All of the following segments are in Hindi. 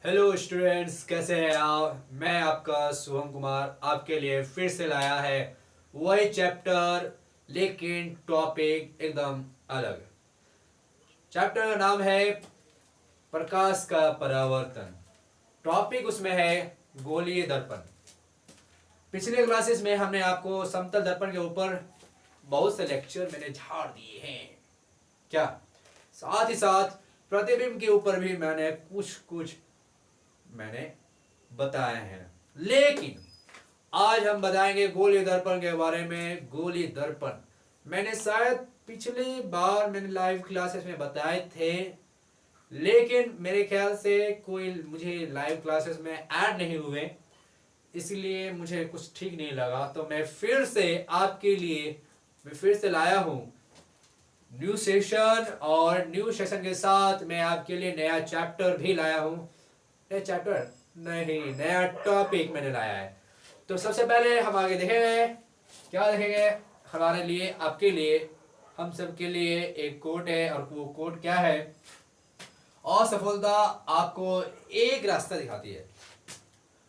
हेलो स्टूडेंट्स, कैसे हैं आप। मैं आपका शुभम कुमार आपके लिए फिर से लाया है वही चैप्टर, लेकिन टॉपिक एकदम अलग। चैप्टर का नाम है प्रकाश का परावर्तन। टॉपिक उसमें है गोलीय दर्पण। पिछले क्लासेस में हमने आपको समतल दर्पण के ऊपर बहुत से लेक्चर मैंने झाड़ दिए हैं क्या। साथ ही साथ प्रतिबिंब के ऊपर भी मैंने कुछ मैंने बताए हैं, लेकिन आज हम बताएंगे गोलीय दर्पण के बारे में। गोलीय दर्पण मैंने शायद पिछली बार मैंने लाइव क्लासेस में बताए थे, लेकिन मेरे ख्याल से कोई मुझे लाइव क्लासेस में ऐड नहीं हुए, इसलिए मुझे कुछ ठीक नहीं लगा। तो मैं फिर से आपके लिए फिर से लाया हूँ न्यू सेशन, और न्यू सेशन के साथ मैं आपके लिए नया चैप्टर भी लाया हूँ। नया चैप्टर नहीं, नया टॉपिक मैंने लाया है। तो सबसे पहले हम आगे देखेंगे, क्या देखेंगे हमारे लिए, आपके लिए, हम सबके लिए एक कोट है। और वो कोट क्या है? असफलता आपको एक रास्ता दिखाती है।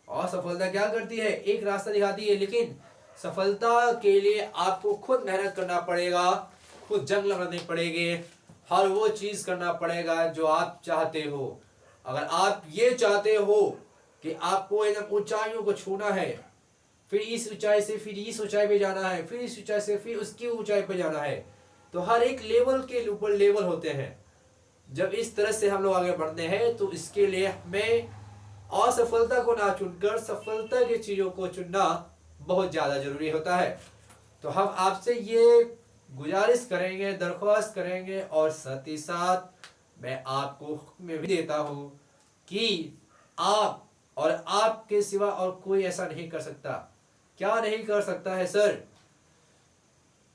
असफलता क्या करती है? एक रास्ता दिखाती है, लेकिन सफलता के लिए आपको खुद मेहनत करना पड़ेगा, खुद जंग लड़नी पड़ेगी, हर वो चीज करना पड़ेगा जो आप चाहते हो। अगर आप ये चाहते हो कि आपको एकदम ऊंचाइयों को छूना है, फिर इस ऊंचाई से फिर इस ऊंचाई पे जाना है, फिर इस ऊंचाई से फिर उसकी ऊंचाई पे जाना है, तो हर एक लेवल के ऊपर लेवल होते हैं। जब इस तरह से हम लोग आगे बढ़ते हैं तो इसके लिए हमें असफलता को ना चुनकर सफलता की चीजों को चुनना बहुत ज्यादा जरूरी होता है। तो हम आपसे ये गुजारिश करेंगे, दरख्वास्त करेंगे, और साथ ही साथ मैं आपको हुक्म भी देता हूं कि आप और आपके सिवा और कोई ऐसा नहीं कर सकता। क्या नहीं कर सकता है सर?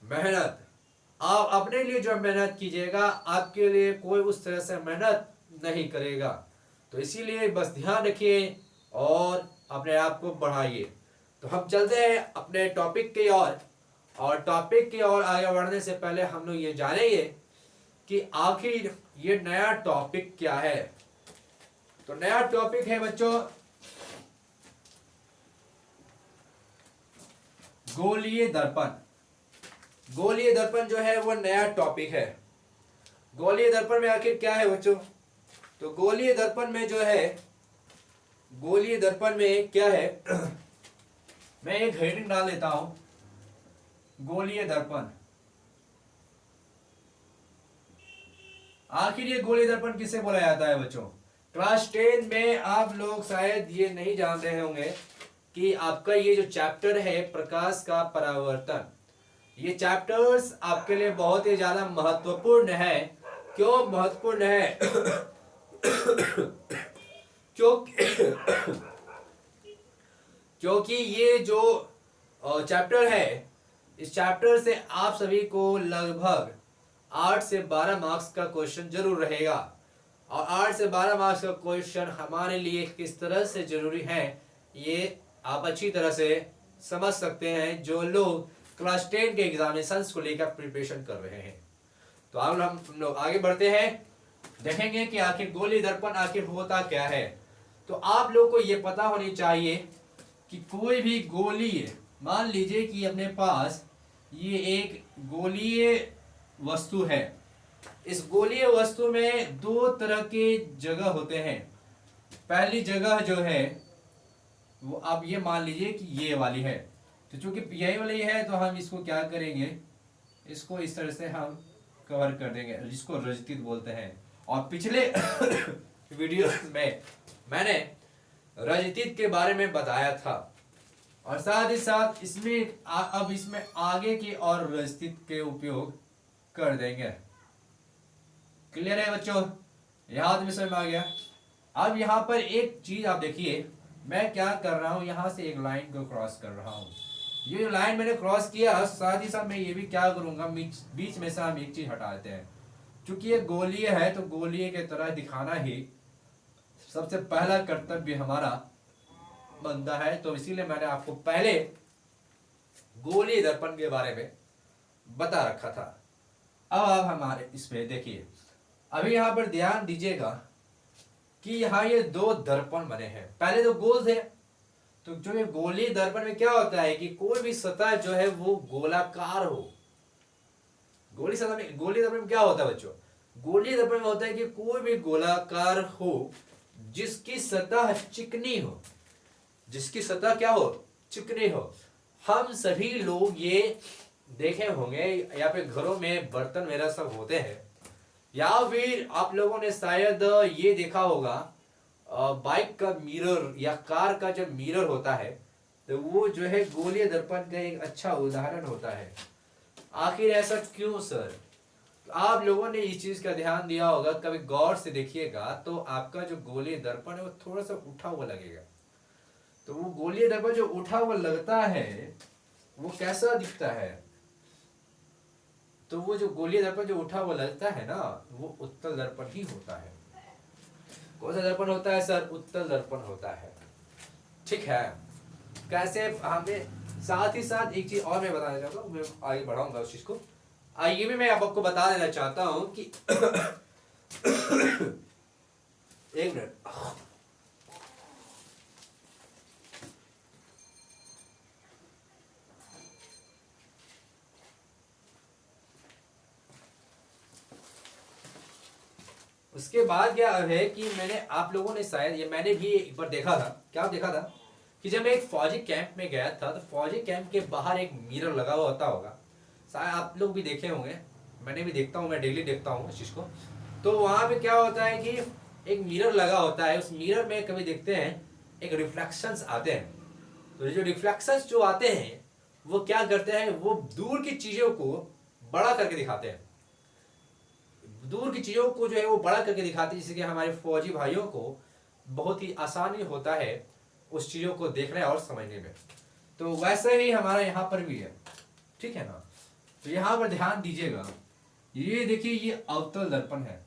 मेहनत। आप अपने लिए जो मेहनत कीजिएगा, आपके लिए कोई उस तरह से मेहनत नहीं करेगा। तो इसीलिए बस ध्यान रखिए और अपने आप को बढ़ाइए। तो हम चलते हैं अपने टॉपिक की ओर, और टॉपिक की ओर आगे बढ़ने से पहले हम लोग ये जानेंगे कि आखिर ये नया टॉपिक क्या है। तो नया टॉपिक है बच्चों गोलीय दर्पण। गोलीय दर्पण जो है वो नया टॉपिक है। गोलीय दर्पण में आखिर क्या है बच्चों? तो गोलीय दर्पण में जो है, गोलीय दर्पण में क्या है मैं एक हेडिंग डाल देता हूं, गोलीय दर्पण। आखिर ये गोलीय दर्पण किसे बोला जाता है बच्चों? क्लास 10 में आप लोग शायद ये नहीं जान रहे होंगे कि आपका ये जो चैप्टर है प्रकाश का परावर्तन, ये चैप्टर्स आपके लिए बहुत ही ज्यादा महत्वपूर्ण है। क्यों महत्वपूर्ण है? क्योंकि क्योंकि ये जो चैप्टर है, इस चैप्टर से आप सभी को लगभग 8 से 12 मार्क्स का क्वेश्चन जरूर रहेगा। और 8 से 12 मार्क्स का क्वेश्चन हमारे लिए किस तरह से जरूरी है, ये आप अच्छी तरह से समझ सकते हैं जो लोग क्लास 10 के एग्जामिनेशंस को लेकर प्रिपरेशन कर रहे हैं। तो अब हम लोग आगे बढ़ते हैं, देखेंगे कि आखिर गोलीय दर्पण आखिर होता क्या है। तो आप लोग को ये पता होनी चाहिए कि कोई भी गोलीय, मान लीजिए कि अपने पास ये एक गोलीय वस्तु है। इस गोलीय वस्तु में दो तरह के जगह होते हैं। पहली जगह जो है वो आप ये मान लीजिए कि ये वाली है। तो चूंकि यही वाली है तो हम इसको क्या करेंगे, इसको इस तरह से हम कवर कर देंगे, जिसको रजतीत बोलते हैं। और पिछले वीडियो में मैंने रजतीत के बारे में बताया था, और साथ ही साथ इसमें अब इसमें आगे की और रजतीत के उपयोग कर देंगे। क्लियर है बच्चों? याद में समझ में आ गया? अब यहाँ पर एक चीज आप देखिए, मैं क्या कर रहा हूँ, यहाँ से एक लाइन को क्रॉस कर रहा हूँ। ये जो लाइन मैंने क्रॉस किया, साथ ही साथ मैं ये भी क्या करूंगा, बीच में से हम एक चीज हटा देते हैं। क्योंकि ये गोलीय है तो गोलीय के तरह दिखाना ही सबसे पहला कर्तव्य हमारा बनता है। तो इसीलिए मैंने आपको पहले गोलीय दर्पण के बारे में बता रखा था। अब आप हमारे इस पे देखिए, अभी यहां पर ध्यान दीजिएगा कि यहाँ ये दो दर्पण बने हैं, पहले तो गोल थे। तो जो ये गोलीय दर्पण में क्या होता है कि कोई भी सतह जो है वो गोलाकार हो। गोलीय दर्पण में क्या होता है बच्चों, गोलीय दर्पण में होता है कि कोई भी गोलाकार हो जिसकी सतह चिकनी हो, जिसकी सतह क्या हो, चिकनी हो। हम सभी लोग ये देखे होंगे या फिर घरों में बर्तन वगैरह सब होते हैं, या फिर आप लोगों ने शायद ये देखा होगा बाइक का मिरर या कार का जब मिरर होता है तो वो जो है गोलीय दर्पण का एक अच्छा उदाहरण होता है। आखिर ऐसा क्यों सर? आप लोगों ने इस चीज का ध्यान दिया होगा, कभी गौर से देखिएगा तो आपका जो गोलीय दर्पण है वो थोड़ा सा उठा हुआ लगेगा। तो वो गोलीय दर्पण जो उठा हुआ लगता है वो कैसा दिखता है? तो वो जो गोलीय दर्पण जो उठा हुआ लगता है ना, वो उत्तल दर्पण ही होता है। कौन सा दर्पण होता है सर? उत्तल दर्पण होता है। ठीक है, कैसे हमें, साथ ही साथ एक चीज और मैं बताना चाहता हूँ, मैं आगे बढ़ाऊंगा उस चीज को। ये भी मैं आपको बता देना चाहता हूँ कि एक मिनट, उसके बाद क्या है कि मैंने, आप लोगों ने शायद, ये मैंने भी एक बार देखा था, क्या देखा था कि जब मैं एक फौजी कैंप में गया था तो फौजी कैंप के बाहर एक मिरर लगा हुआ होता होगा, शायद आप लोग भी देखे होंगे, मैंने भी देखता हूँ, मैं डेली देखता हूँ इस चीज़ को। तो वहाँ पे क्या होता है कि एक मिरर लगा होता है, उस मिरर में कभी देखते हैं एक रिफ्लेक्शंस आते हैं। तो जो रिफ्लेक्शंस जो आते हैं वो क्या करते हैं, वो दूर की चीज़ों को बड़ा करके दिखाते हैं, दूर की चीज़ों को जो है वो बड़ा करके दिखाते हैं, जिससे कि हमारे फौजी भाइयों को बहुत ही आसानी होता है उस चीज़ों को देखने और समझने में। तो वैसे ही हमारा यहाँ पर भी है, ठीक है ना। तो यहाँ पर ध्यान दीजिएगा, ये देखिए ये अवतल दर्पण है।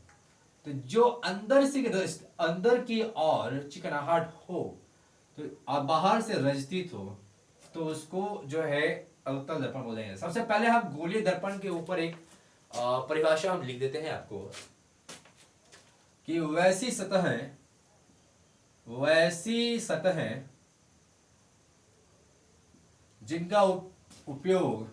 तो जो अंदर से अंदर की ओर चिकनाहट हो, तो बाहर से रजतीत हो, तो उसको जो है अवतल दर्पण बोलेंगे। सबसे पहले हम गोलीय दर्पण के ऊपर एक परिभाषा हम लिख देते हैं आपको कि वैसी सतहें जिनका उपयोग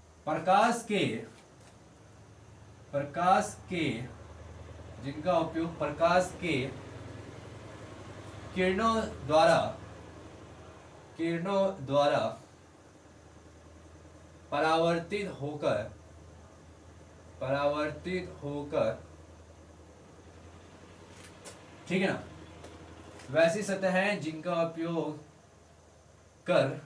प्रकाश के किरणों द्वारा परावर्तित होकर, ठीक है ना, वैसी सतहें जिनका उपयोग कर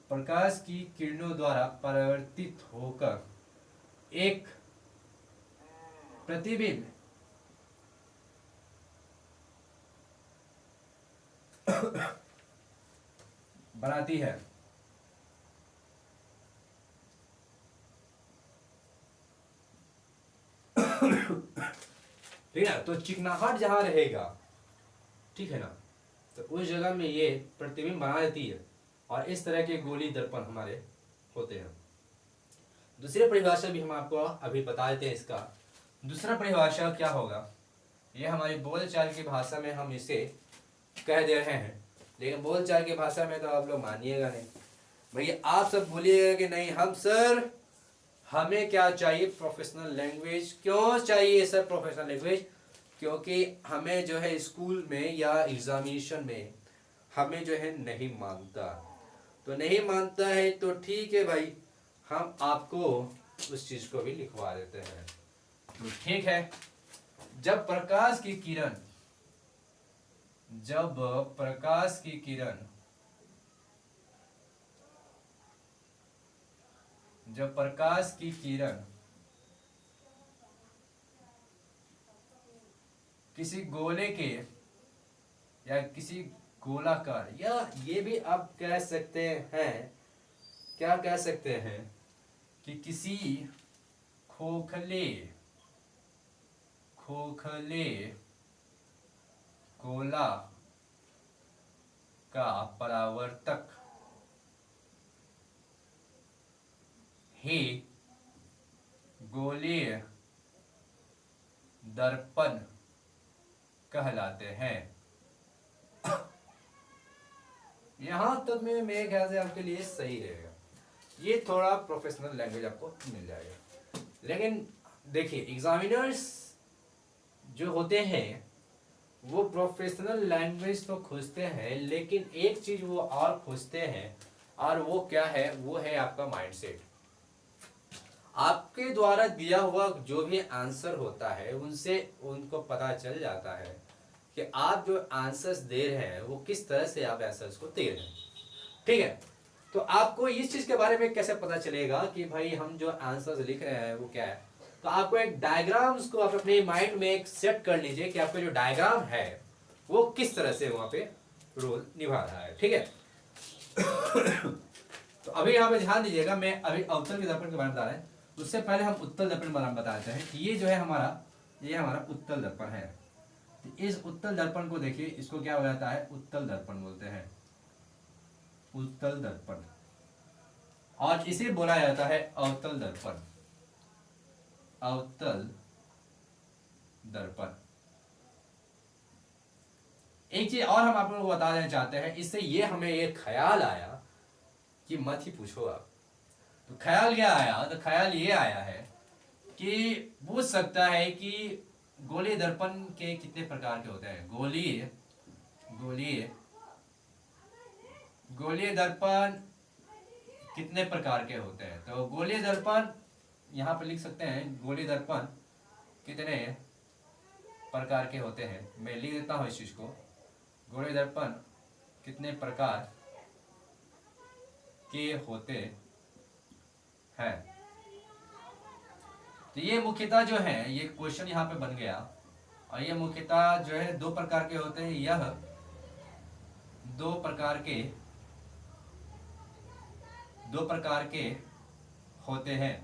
प्रकाश की किरणों द्वारा परावर्तित होकर एक प्रतिबिंब बनाती है। ठीक है, तो चिकनाहट जहां रहेगा, ठीक है ना, तो उस जगह में ये प्रतिबिंब बना देती है और इस तरह के गोली दर्पण हमारे होते हैं। दूसरी परिभाषा भी हम आपको अभी बता देते हैं। इसका दूसरा परिभाषा क्या होगा, ये हमारी बोलचाल की भाषा में हम इसे कह दे रहे हैं, लेकिन बोलचाल की भाषा में तो आप लोग मानिएगा नहीं भैया, आप सब बोलिएगा कि नहीं हम सर, हमें क्या चाहिए, प्रोफेशनल लैंग्वेज। क्यों चाहिए सर प्रोफेशनल लैंग्वेज? क्योंकि हमें जो है स्कूल में या एग्जामिनेशन में हमें जो है नहीं मानता, तो नहीं मानता है तो ठीक है भाई, हम आपको उस चीज को भी लिखवा देते हैं। तो ठीक है, जब प्रकाश की किरण किसी गोले के या किसी गोलाकार, या ये भी आप कह सकते हैं, क्या कह सकते हैं कि किसी खोखले गोला का परावर्तक ही गोलीय दर्पण कहलाते हैं। यहां तक में मेरे ख्याल से आपके लिए सही रहेगा। ये थोड़ा प्रोफेशनल लैंग्वेज आपको मिल जाएगा। लेकिन देखिए एग्जामिनर्स जो होते हैं वो प्रोफेशनल लैंग्वेज तो खोजते हैं, लेकिन एक चीज वो और खोजते हैं, और वो क्या है, वो है आपका माइंडसेट। आपके द्वारा दिया हुआ जो भी आंसर होता है उनसे उनको पता चल जाता है कि आप जो आंसर्स दे रहे हैं वो किस तरह से आप आंसर्स को दे रहे हैं। ठीक है, तो आपको इस चीज के बारे में कैसे पता चलेगा कि भाई हम जो आंसर्स लिख रहे हैं वो क्या है। तो आपको एक डायग्राम्स को आप अपने माइंड में एक सेट कर लीजिए कि आपका जो डायग्राम है वो किस तरह से वहां पे रोल निभा रहा है। ठीक है, तो अभी यहाँ पे ध्यान दीजिएगा, मैं अभी अवतल के दर्पण के बारे में बता रहे हैं, उससे पहले हम उत्तल दर्पण के बारे में बताते हैं कि ये जो है ये हमारा उत्तल दर्पण है। तो इस उत्तल दर्पण को देखिए, इसको क्या हो जाता है, उत्तल दर्पण बोलते हैं, उत्तल दर्पण। और इसे बोला जाता है अवतल दर्पण, अवतल दर्पण। एक चीज और हम आप लोगों को बता देना चाहते हैं, इससे ये हमें ये ख्याल आया कि मत ही पूछो आप। तो ख्याल क्या आया, तो ख्याल ये आया है कि पूछ सकता है कि गोलीय दर्पण के कितने प्रकार के होते हैं। गोलीय गोलीय गोलीय दर्पण कितने प्रकार के होते हैं। तो गोलीय दर्पण यहाँ पे लिख सकते हैं, गोलीय दर्पण कितने प्रकार के होते हैं। मैं लिख देता हूँ इस चीज को, गोलीय दर्पण कितने प्रकार के होते हैं। तो ये मुख्यतः जो है, ये क्वेश्चन यहाँ पे बन गया, और ये मुख्यतः जो है दो प्रकार के होते हैं। यह दो प्रकार के होते हैं।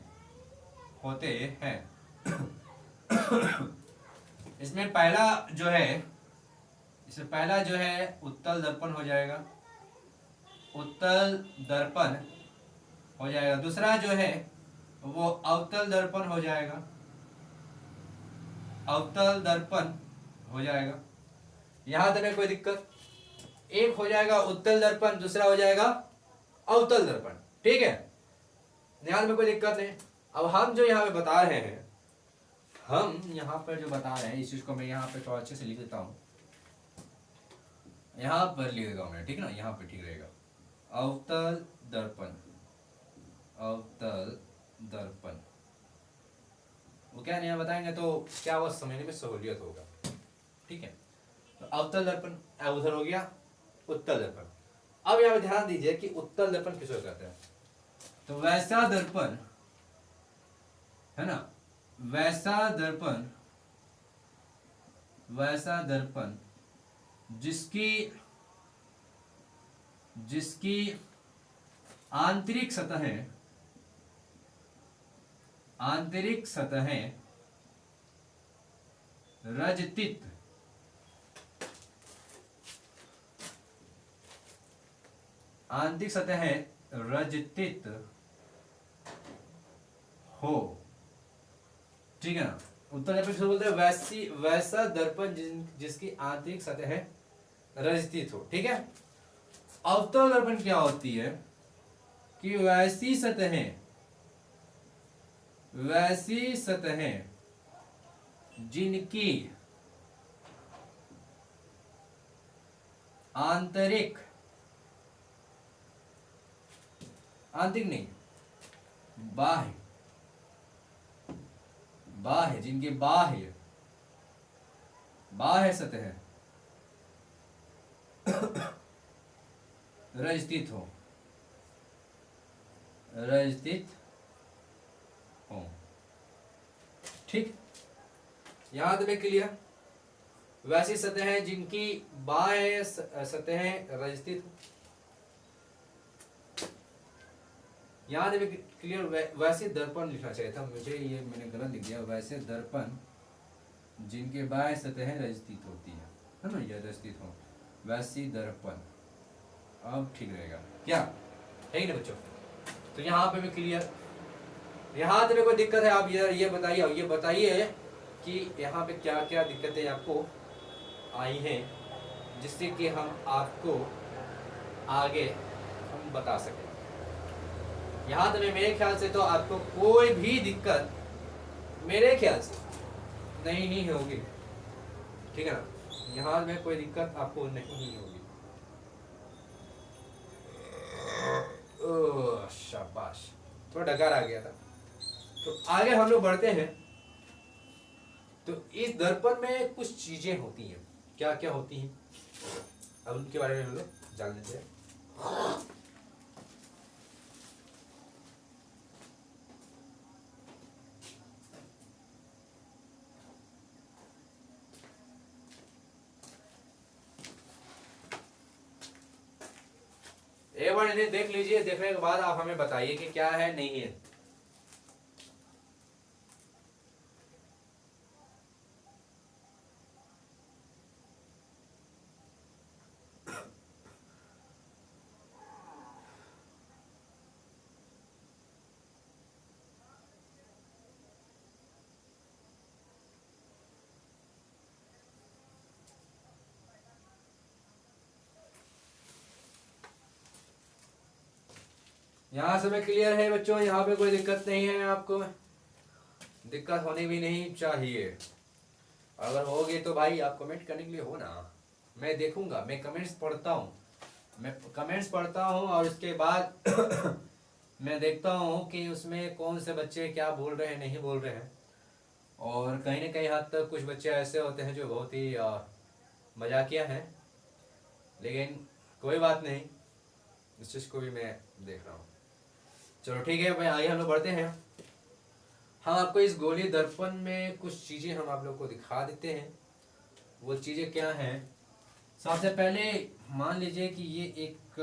इसमें पहला जो है उत्तल दर्पण हो जाएगा, उत्तल दर्पण हो जाएगा। दूसरा जो है वो अवतल दर्पण हो जाएगा, अवतल दर्पण हो जाएगा। यहां तक कोई दिक्कत, एक हो जाएगा उत्तल दर्पण, दूसरा हो जाएगा अवतल दर्पण। ठीक है, ध्यान में कोई दिक्कत नहीं। अब हम जो यहाँ पे बता रहे हैं, हम यहाँ पर जो बता रहे हैं, इस चीज को मैं यहाँ पे थोड़ा अच्छे से लिख देता हूँ, यहाँ पर लिख देता हूँ मैं, ठीक है ना, यहाँ पे ठीक रहेगा। अवतल दर्पण, अवतल दर्पण वो क्या नहीं बताएंगे तो क्या वो समझने में सहूलियत होगा। ठीक है, तो अवतल दर्पण उधर हो गया, उत्तल दर्पण। अब यहाँ पे ध्यान दीजिए कि उत्तल दर्पण किसको कहते हैं। तो वैसा दर्पण है ना, वैसा दर्पण जिसकी आंतरिक सतहें रजतित आंतरिक सतहें रजतित हो। ठीक है ना, उत्तल दर्पण किसको बोलते हैं, वैसा दर्पण जिसकी आंतरिक सतह रजतित हो। ठीक है, अवतल दर्पण क्या होती है कि वैसी सतहें जिनकी आंतरिक नहीं, बाह्य जिनके बाह्य सतह रजतित हो, ठीक, यहां तक क्लियर। वैसी सतहें जिनकी बाह्य सतहें रजतित हो, यहां तक क्लियर। वैसे दर्पण लिखना चाहिए था मुझे, ये मैंने गलत लिख दिया। वैसे दर्पण जिनके बाह्य सतहें रजतित होती है ना, यह रजतित हो, वैसी दर्पण अब ठीक रहेगा क्या, है ही ना बच्चों। तो यहाँ पे भी क्लियर, यहाँ पे कोई दिक्कत है आप ये बताइए, ये बताइए कि यहाँ पे क्या क्या दिक्कतें आपको आई हैं जिससे कि हम आपको आगे हम बता सकें। यहाँ तक मेरे ख्याल से तो आपको कोई भी दिक्कत मेरे ख्याल से नहीं ही होगी, ठीक है ना। यहाँ में कोई दिक्कत आपको नहीं ही होगी। ओह शाबाश, थोड़ा डकार आ गया था। तो आगे हम लोग बढ़ते हैं। तो इस दर्पण में कुछ चीजें होती हैं, क्या क्या होती हैं अब उनके बारे में हम लोग जान लेते हैं। एक बार इन्हें देख लीजिए, देखने के बाद आप हमें बताइए कि क्या है नहीं है। यहाँ से मैं क्लियर है बच्चों, यहाँ पे कोई दिक्कत नहीं है, आपको दिक्कत होनी भी नहीं चाहिए। अगर होगी तो भाई आप कमेंट करने के लिए हो ना, मैं देखूंगा, मैं कमेंट्स पढ़ता हूँ, मैं कमेंट्स पढ़ता हूँ और उसके बाद मैं देखता हूँ कि उसमें कौन से बच्चे क्या बोल रहे हैं नहीं बोल रहे हैं। और कहीं ना कहीं हद तक कुछ बच्चे ऐसे होते हैं जो बहुत ही मजाकिया हैं, लेकिन कोई बात नहीं, इस चीज़ को भी मैं देख रहा हूँ। चलो ठीक है भाई, आगे हम लोग बढ़ते हैं। हम आपको इस गोलीय दर्पण में कुछ चीज़ें हम आप लोग को दिखा देते हैं। वो चीज़ें क्या हैं, सबसे पहले मान लीजिए कि ये एक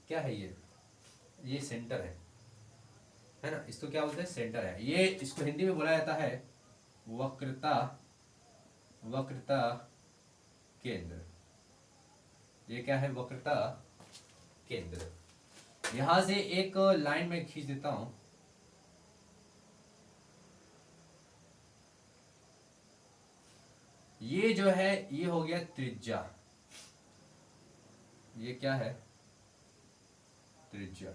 क्या है, ये सेंटर है ना, इसको क्या बोलते हैं, सेंटर है। ये इसको हिंदी में बोला जाता है वक्रता, वक्रता केंद्र। ये क्या है, वक्रता केंद्र। यहां से एक लाइन में खींच देता हूं, ये जो है ये हो गया त्रिज्या। ये क्या है, त्रिज्या।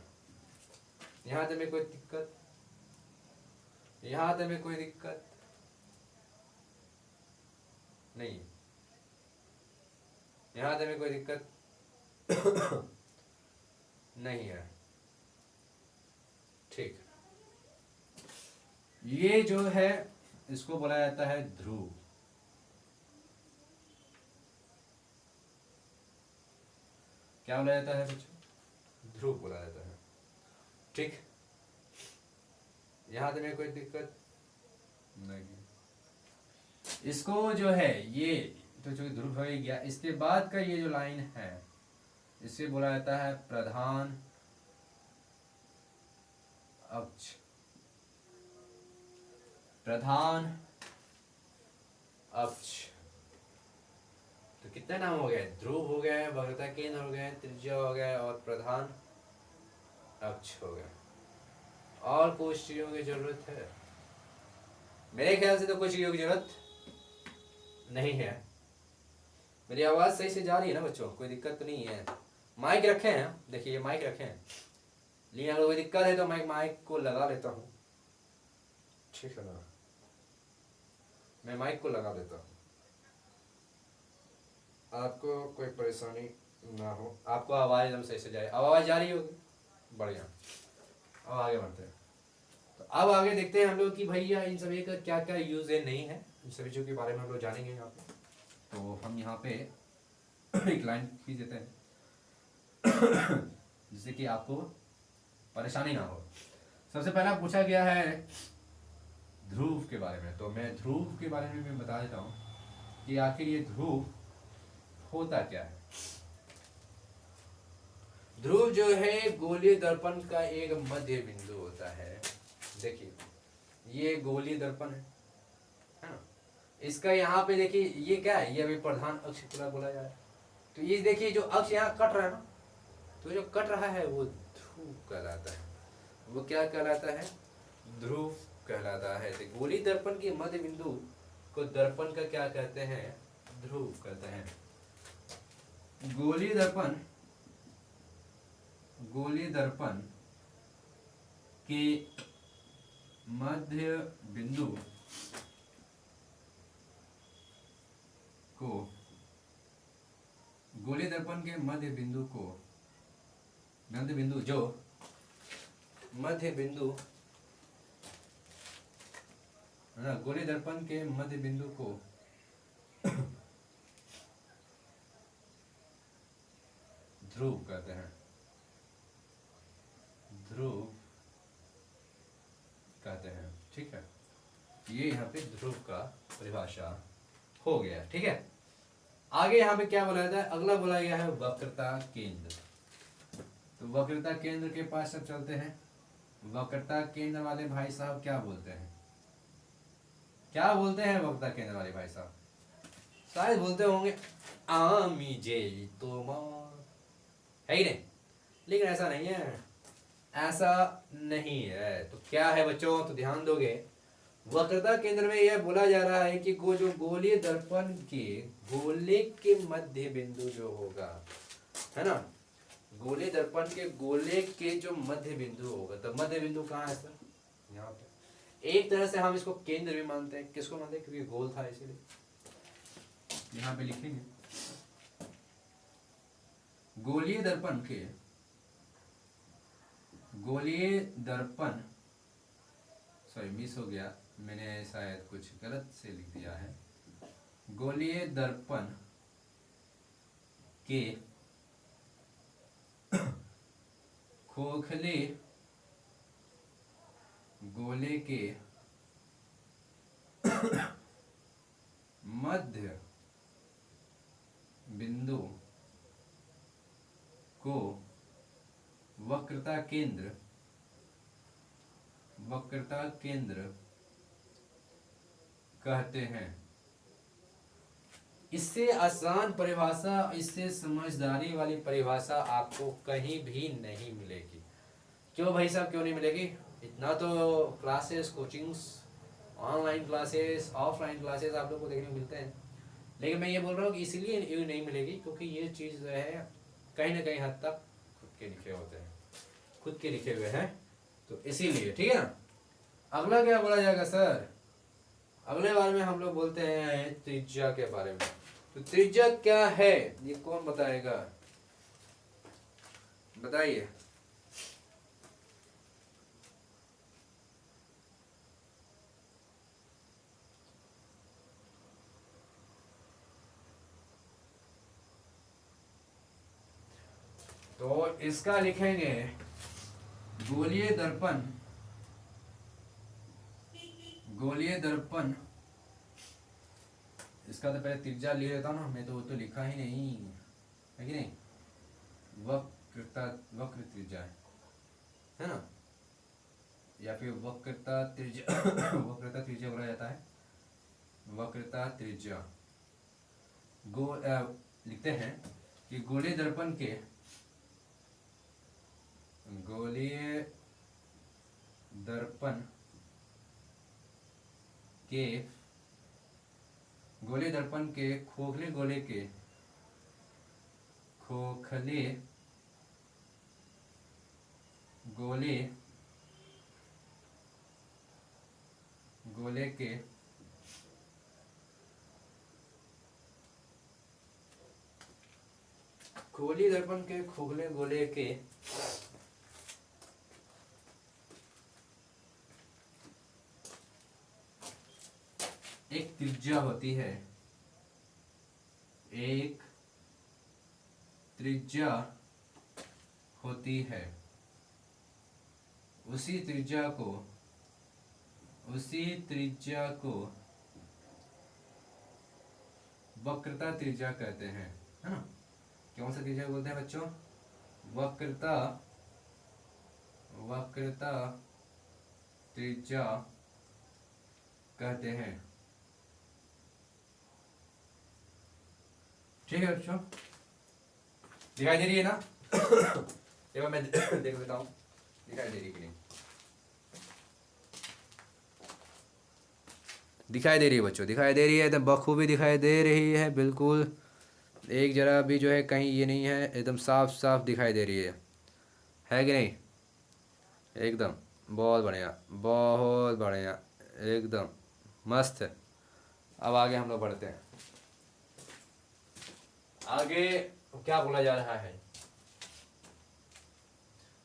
यहां तक में कोई दिक्कत, यहां तक में कोई दिक्कत नहीं, यहां तक में कोई दिक्कत नहीं है, ठीक। ये जो है इसको बोला जाता है ध्रुव। क्या बोला जाता है बच्चों, ध्रुव बोला जाता है, ठीक। यहां तक में कोई दिक्कत नहीं। इसको जो है ये तो जो ध्रुव हो ही गया, इसके बाद का ये जो लाइन है इसे बोला जाता है प्रधान अक्ष, प्रधान अक्ष। तो कितने नाम हो गए, ध्रुव हो गए, वक्रता केंद्र हो गए, त्रिज्या हो गए और प्रधान अक्ष हो गए। और कुछ चीजों की जरूरत है, मेरे ख्याल से तो कुछ चीजों की जरूरत नहीं है। मेरी आवाज सही से जा रही है ना बच्चों, कोई दिक्कत तो नहीं है। माइक रखे हैं, देखिए ये माइक रखे हैं, लेकिन अगर कोई दिक्कत है तो मैं माइक को लगा लेता हूँ, ठीक है ना, मैं माइक को लगा देता हूँ, आपको कोई परेशानी ना हो, आपको आवाज एकदम सही से जाए। आवाज जा रही होगी, बढ़िया। अब आगे बढ़ते हैं। तो अब आगे देखते हैं हम लोग कि भैया इन सभी का क्या क्या यूज है नहीं है, इन सभी चीज़ों के बारे में हम लोग जानेंगे यहाँ पे। तो हम यहाँ पे एक लाइन खींच देते हैं जिससे कि आपको परेशानी ना हो। सबसे पहला पूछा गया है ध्रुव के बारे में, तो मैं ध्रुव के बारे में भी बता देता हूँ कि आखिर ये ध्रुव होता क्या है। ध्रुव जो है गोलीय दर्पण का एक मध्य बिंदु होता है। देखिए ये गोलीय दर्पण है ना, इसका यहाँ पे देखिए ये क्या है, ये अभी प्रधान अक्ष पूरा बोला जा रहा है, तो ये देखिए जो अक्ष यहाँ कट रहा है ना, तो जो कट रहा है वो ध्रुव कहलाता है। वो क्या कहलाता है? ध्रुव कहलाता है। तो गोली दर्पण के मध्य बिंदु को दर्पण का क्या कहते हैं? ध्रुव कहते हैं। गोली दर्पण के मध्य बिंदु को गोली दर्पण के मध्य बिंदु जो मध्य बिंदु है ना, गोली दर्पण के मध्य बिंदु को ध्रुव कहते हैं। ध्रुव कहते हैं। ठीक है, ये यहाँ पे ध्रुव का परिभाषा हो गया। ठीक है, आगे यहाँ पे क्या बोला जाता है? अगला बोला गया है वक्रता केंद्र। तो वक्रता केंद्र के पास सब चलते हैं। वक्रता केंद्र वाले भाई साहब क्या बोलते हैं? क्या बोलते हैं वक्रता केंद्र वाले भाई साहब? शायद बोलते होंगे आमी जे तो है ही नहीं, लेकिन ऐसा नहीं है, ऐसा नहीं है। तो क्या है बच्चों? तो ध्यान दोगे, वक्रता केंद्र में यह बोला जा रहा है कि जो गोलीय दर्पण के गोले के मध्य बिंदु जो होगा, है ना, गोलीय दर्पण के गोले के जो मध्य बिंदु होगा, तो मध्य बिंदु कहाँ है सर? यहाँ पे। एक तरह से हम इसको केंद्र भी मानते हैं। किसको मानते हैं? क्योंकि गोल था इसीलिए। यहाँ पे लिखेंगे गोलीय दर्पण सॉरी मिस हो गया, मैंने शायद कुछ गलत से लिख दिया है। गोलीय दर्पण के खोखले गोले के मध्य बिंदु को वक्रता केंद्र कहते हैं। इससे आसान परिभाषा, इससे समझदारी वाली परिभाषा आपको कहीं भी नहीं मिलेगी। क्यों भाई साहब, क्यों नहीं मिलेगी? इतना तो classes, coachings, online classes, offline classes आप लोग को देखने को मिलते हैं, लेकिन मैं ये बोल रहा हूँ कि इसीलिए ये नहीं मिलेगी क्योंकि ये चीज़ जो है कहीं ना कहीं हद तक खुद के लिखे होते हैं, खुद के लिखे हुए हैं, तो इसीलिए। ठीक है ना। अगला क्या बोला जाएगा सर? अगले बार में हम लोग बोलते हैं त्रिज्या के बारे में। तो त्रिज्या क्या है ये कौन बताएगा? बताइए। तो इसका लिखेंगे गोलीय दर्पण, इसका तो पहले त्रिज्या लिख लेता हूँ ना मैं, तो वो तो लिखा ही नहीं है कि नहीं। वक्र त्रिज्या है ना, या फिर वक्रता त्रिज्या वक्रता त्रिज्या बोला जाता है। वक्रता त्रिज्या लिखते हैं कि गोलीय दर्पण के खोखले गोले के गोलीय दर्पण के खोखले गोले के एक त्रिज्या होती है, एक त्रिज्या होती है। उसी त्रिज्या को वक्रता त्रिज्या कहते हैं, है ना। कौन सा त्रिज्या बोलते हैं बच्चों? वक्रता त्रिज्या कहते हैं। ठीक है बच्चों। दिखाई दे रही है ना? एक बार मैं देख लेता हूँ दिखाई दे रही कि नहीं। दिखाई दे रही है बच्चों, दिखाई दे रही है, एकदम बखूबी दिखाई दे रही है बिल्कुल। एक जरा भी जो है कहीं ये नहीं है, एकदम साफ साफ दिखाई दे रही है कि नहीं? एकदम बहुत बढ़िया, बहुत बढ़िया, एकदम मस्त। अब आगे हम लोग बढ़ते हैं। आगे क्या बोला जा रहा है?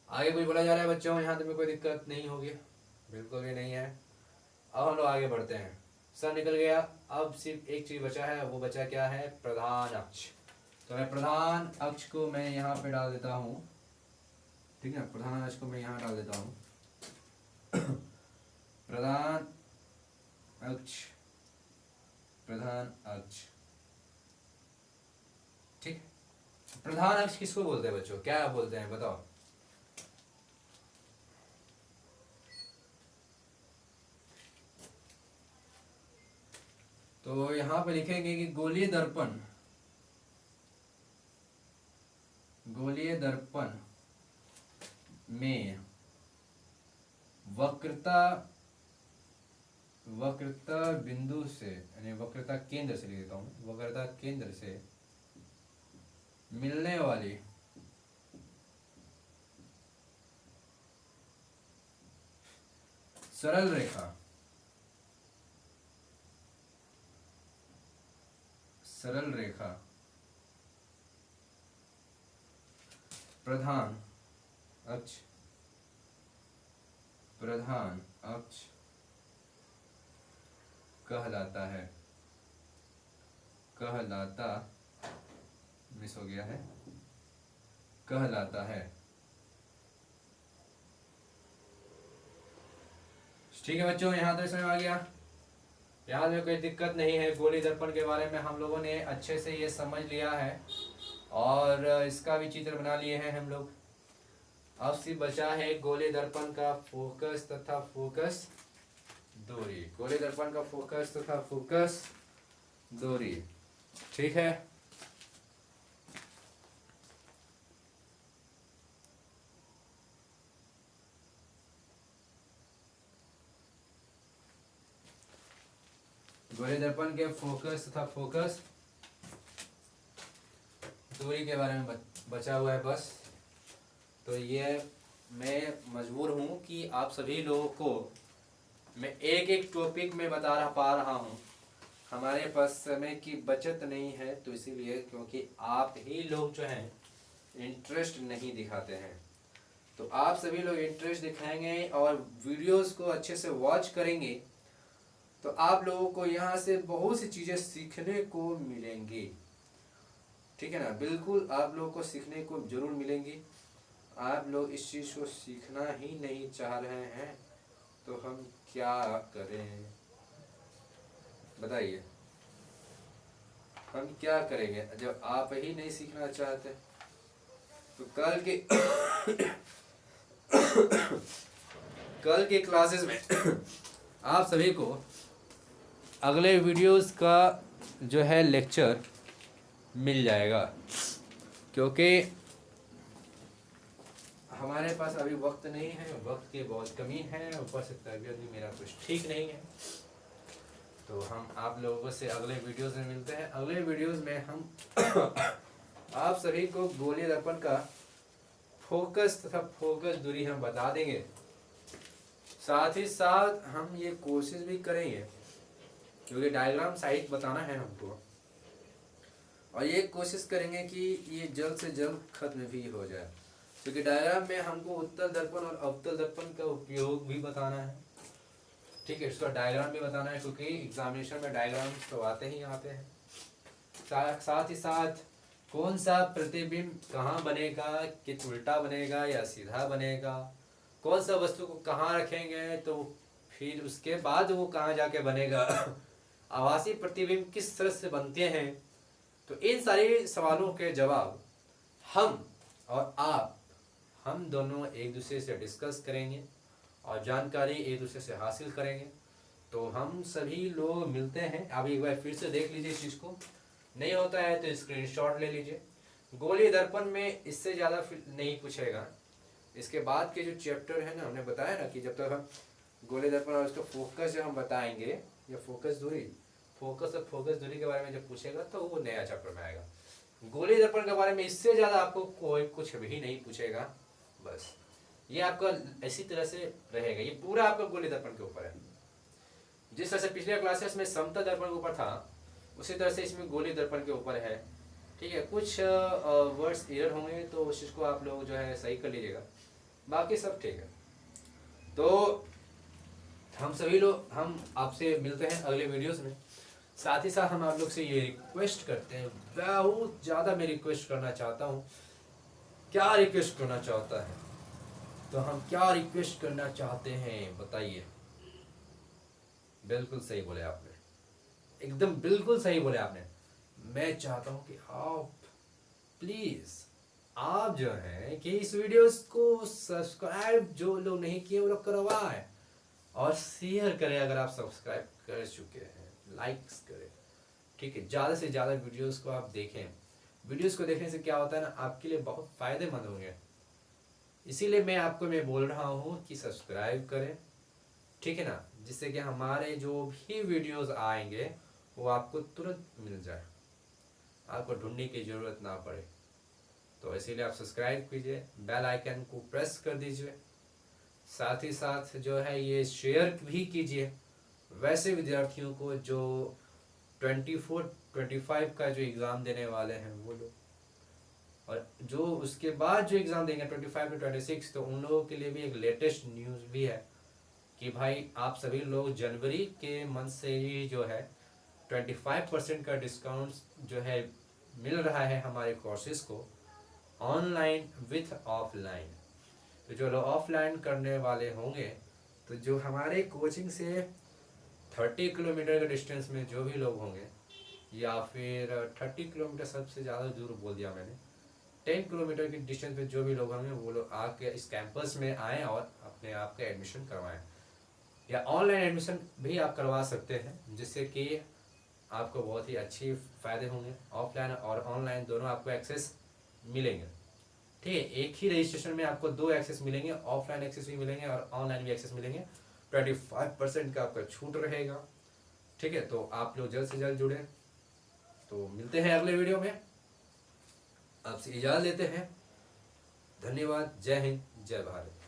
आगे कुछ बोला जा रहा है बच्चों? यहाँ तो कोई दिक्कत नहीं होगी, बिल्कुल भी नहीं है। अब हम लोग आगे बढ़ते हैं। सब निकल गया, अब सिर्फ एक चीज बचा है, वो बचा क्या है? प्रधान अक्ष। तो मैं प्रधान अक्ष को मैं यहाँ पे डाल देता हूँ, ठीक है? प्रधान अक्ष को मैं यहाँ डाल देता हूँ। प्रधान अक्ष, प्रधान अक्ष, ठीक। प्रधान अक्ष किसको बोलते हैं बच्चों? क्या बोलते हैं बताओ? तो यहाँ पे लिखेंगे कि गोलीय दर्पण, गोलीय दर्पण में वक्रता, वक्रता बिंदु से यानी वक्रता केंद्र से लिख देता हूँ, वक्रता केंद्र से मिलने वाली सरल रेखा, सरल रेखा प्रधान अक्ष, प्रधान अक्ष कहलाता है, कहलाता, मिस हो गया है, कहलाता है। ठीक है बच्चों, यहाँ तक समझ आ गया? यहाँ में कोई दिक्कत नहीं है। गोली दर्पण के बारे में हम लोगों ने अच्छे से ये समझ लिया है और इसका भी चित्र बना लिए हैं हम लोग। अब सिर्फ बचा है गोली दर्पण का फोकस तथा फोकस दूरी, गोली दर्पण का फोकस तथा फोकस दूरी, ठीक है? गोली दर्पण के फोकस तथा फोकस दूरी के बारे में बचा हुआ है बस। तो ये मैं मजबूर हूँ कि आप सभी लोगों को मैं एक एक टॉपिक में पा रहा हूँ। हमारे पास समय की बचत नहीं है, तो इसीलिए, क्योंकि आप ही लोग जो हैं इंटरेस्ट नहीं दिखाते हैं। तो आप सभी लोग इंटरेस्ट दिखाएंगे और वीडियोस को अच्छे से वॉच करेंगे तो आप लोगों को यहाँ से बहुत सी चीज़ें सीखने को मिलेंगी, ठीक है ना? बिल्कुल आप लोगों को सीखने को जरूर मिलेंगी। आप लोग इस चीज़ को सीखना ही नहीं चाह रहे हैं तो हम क्या करें बताइए? हम क्या करेंगे जब आप ही नहीं सीखना चाहते? तो कल के क्लासेस में आप सभी को अगले वीडियोस का जो है लेक्चर मिल जाएगा, क्योंकि हमारे पास अभी वक्त नहीं है, वक्त की बहुत कमी है, ऊपर से तबीयत भी मेरा कुछ ठीक नहीं है। तो हम आप लोगों से अगले वीडियोस में मिलते हैं। अगले वीडियोस में हम आप सभी को गोलीय दर्पण का फोकस तथा फोकस दूरी हम बता देंगे। साथ ही साथ हम ये कोशिश भी करेंगे, क्योंकि डायग्राम साइट बताना है हमको, और ये कोशिश करेंगे कि ये जल्द से जल्द खत्म भी हो जाए, क्योंकि डायग्राम में हमको उत्तल दर्पण और अवतल दर्पण का उपयोग भी बताना है, ठीक है? इसका डायग्राम भी बताना है, क्योंकि एग्जामिनेशन में डायग्राम्स तो आते ही आते हैं। साथ ही साथ कौन सा प्रतिबिंब कहाँ बनेगा, कि उल्टा बनेगा या सीधा बनेगा, कौन सा वस्तु को कहाँ रखेंगे तो फिर उसके बाद वो कहाँ जाके बनेगा, आभासी प्रतिबिंब किस तरह से बनते हैं, तो इन सारे सवालों के जवाब हम और आप, हम दोनों एक दूसरे से डिस्कस करेंगे और जानकारी एक दूसरे से हासिल करेंगे। तो हम सभी लोग मिलते हैं। आप एक बार फिर से देख लीजिए इस चीज़ को, नहीं होता है तो स्क्रीनशॉट ले लीजिए। गोली दर्पण में इससे ज़्यादा नहीं पूछेगा। इसके बाद के जो चैप्टर है ना, हमने बताया ना कि जब तक हम गोली दर्पण और उसका फोकस जब हम बताएंगे, या फोकस दूरी, फोकस और फोकस दूरी के बारे में जब पूछेगा तो वो नया चैप्टर में आएगा। गोली दर्पण के बारे में इससे ज़्यादा आपको कोई कुछ भी नहीं पूछेगा। बस ये आपका इसी तरह से रहेगा, ये पूरा आपका गोली दर्पण के ऊपर है। जिस तरह से पिछले क्लासेस में समतल दर्पण के ऊपर था, उसी तरह से इसमें गोली दर्पण के ऊपर है। ठीक है, कुछ वर्ड्स एरर होंगे तो उस चीज़ को आप लोग जो है सही कर लीजिएगा, बाकी सब ठीक है। तो हम सभी लोग हम आपसे मिलते हैं अगले वीडियोस में। साथ ही साथ हम आप लोग से ये रिक्वेस्ट करते हैं, बहुत ज़्यादा मैं रिक्वेस्ट करना चाहता हूँ। क्या रिक्वेस्ट करना चाहता है, तो हम क्या रिक्वेस्ट करना चाहते हैं बताइए। बिल्कुल सही बोले आपने, एकदम बिल्कुल सही बोले आपने। मैं चाहता हूँ कि आप प्लीज़, आप जो है कि इस वीडियोस को सब्सक्राइब जो लोग नहीं किए वो लोग करवाएं, और शेयर करें अगर आप सब्सक्राइब कर चुके हैं, लाइक्स करें। ठीक है, ज़्यादा से ज़्यादा वीडियोस को आप देखें। वीडियोस को देखने से क्या होता है ना, आपके लिए बहुत फ़ायदेमंद होंगे। इसीलिए मैं बोल रहा हूँ कि सब्सक्राइब करें, ठीक है ना, जिससे कि हमारे जो भी वीडियोस आएंगे वो आपको तुरंत मिल जाए, आपको ढूंढने की ज़रूरत ना पड़े। तो इसीलिए आप सब्सक्राइब कीजिए, बेल आइकन को प्रेस कर दीजिए। साथ ही साथ जो है ये शेयर भी कीजिए वैसे विद्यार्थियों को जो 24-25 का जो एग्ज़ाम देने वाले हैं वो लोग, और जो उसके बाद जो एग्ज़ाम देंगे 25 to 26, तो उन लोगों के लिए भी एक लेटेस्ट न्यूज़ भी है कि भाई आप सभी लोग जनवरी के मंथ से ही जो है 25% का डिस्काउंट जो है मिल रहा है हमारे कोर्सेज़ को, ऑनलाइन विथ ऑफलाइन। तो जो लोग ऑफलाइन करने वाले होंगे, तो जो हमारे कोचिंग से 30 किलोमीटर के डिस्टेंस में जो भी लोग होंगे, या फिर 30 किलोमीटर सबसे ज़्यादा दूर बोल दिया मैंने, 10 किलोमीटर की डिस्टेंस पे जो भी लोग होंगे वो लोग आके इस कैंपस में आएँ और अपने आप का एडमिशन करवाएं, या ऑनलाइन एडमिशन भी आप करवा सकते हैं, जिससे कि आपको बहुत ही अच्छी फ़ायदे होंगे। ऑफलाइन और ऑनलाइन दोनों आपको एक्सेस मिलेंगे। ठीक है, एक ही रजिस्ट्रेशन में आपको 2 एक्सेस मिलेंगे, ऑफलाइन एक्सेस भी मिलेंगे और ऑनलाइन भी एक्सेस मिलेंगे। 25% का आपका छूट रहेगा। ठीक है, तो आप लोग जल्द से जल्द जुड़े। तो मिलते हैं अगले वीडियो में, आपसे इजाज़त लेते हैं। धन्यवाद। जय हिंद, जय भारत।